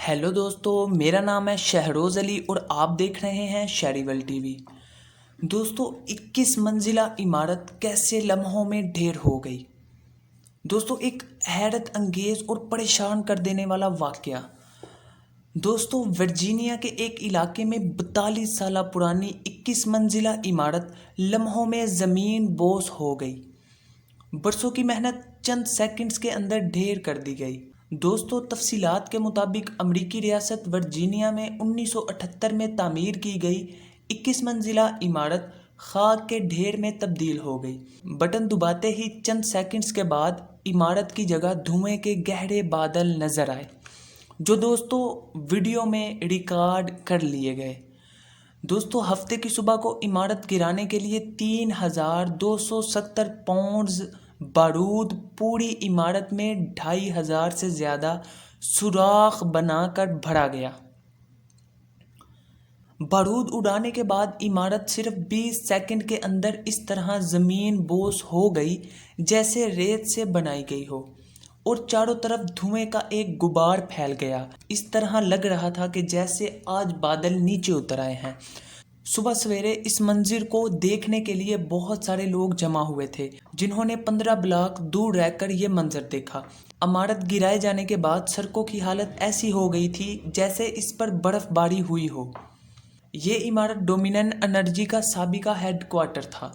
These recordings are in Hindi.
हेलो दोस्तों, मेरा नाम है शहरोज़ अली और आप देख रहे हैं शहरीवल टीवी। दोस्तों, 21 मंजिला इमारत कैसे लम्हों में ढेर हो गई। दोस्तों, एक हैरत अंगेज और परेशान कर देने वाला वाकया। दोस्तों, वर्जीनिया के एक इलाके में 42 साल पुरानी 21 मंजिला इमारत लम्हों में ज़मीन बोस हो गई। बरसों की मेहनत चंद सेकंड्स के अंदर ढेर कर दी गई। दोस्तों, तफसीलात के मुताबिक अमरीकी रियासत वर्जीनिया में 1978 में तामीर की गई 21 मंजिला इमारत खाक के ढेर में तब्दील हो गई। बटन दबाते ही चंद सेकंड्स के बाद इमारत की जगह धुएं के गहरे बादल नजर आए, जो दोस्तों वीडियो में रिकॉर्ड कर लिए गए। दोस्तों, हफ्ते की सुबह को इमारत गिराने के लिए 3,270 पाउंड्स बारूद पूरी इमारत में 2,500 से ज़्यादा सुराख बनाकर भरा गया। बारूद उड़ाने के बाद इमारत सिर्फ 20 सेकंड के अंदर इस तरह ज़मीन बोस हो गई जैसे रेत से बनाई गई हो और चारों तरफ धुएं का एक गुबार फैल गया। इस तरह लग रहा था कि जैसे आज बादल नीचे उतर आए हैं। सुबह सवेरे इस मंजिल को देखने के लिए बहुत सारे लोग जमा हुए थे, जिन्होंने 15 ब्लॉक दूर रहकर ये मंजर देखा। इमारत गिराए जाने के बाद सड़कों की हालत ऐसी हो गई थी जैसे इस पर बर्फबारी हुई हो। ये इमारत डोमिनियन एनर्जी का साबिका हेडक्वार्टर था।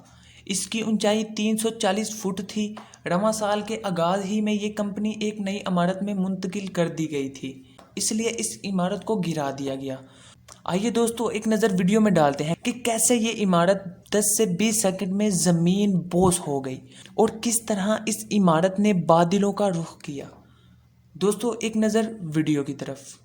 इसकी ऊंचाई 340 फुट थी। रवां साल के आगाज ही में ये कंपनी एक नई इमारत में मुंतकिल कर दी गई थी, इसलिए इस इमारत को गिरा दिया गया। आइए दोस्तों, एक नज़र वीडियो में डालते हैं कि कैसे ये इमारत 10 से 20 सेकंड में ज़मीन बोस हो गई और किस तरह इस इमारत ने बादलों का रुख किया। दोस्तों, एक नज़र वीडियो की तरफ।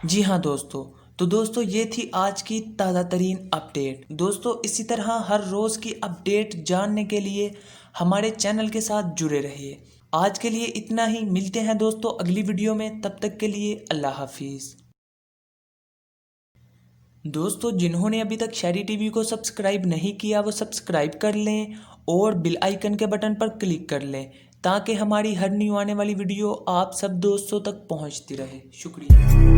जी हाँ दोस्तों, तो दोस्तों ये थी आज की ताज़ा तरीन अपडेट। दोस्तों, इसी तरह हर रोज़ की अपडेट जानने के लिए हमारे चैनल के साथ जुड़े रहिए। आज के लिए इतना ही, मिलते हैं दोस्तों अगली वीडियो में। तब तक के लिए अल्लाह हाफिज़। दोस्तों, जिन्होंने अभी तक शहरी टीवी को सब्सक्राइब नहीं किया वो सब्सक्राइब कर लें और बेल आइकन के बटन पर क्लिक कर लें, ताकि हमारी हर न्यू आने वाली वीडियो आप सब दोस्तों तक पहुंचती रहे। शुक्रिया।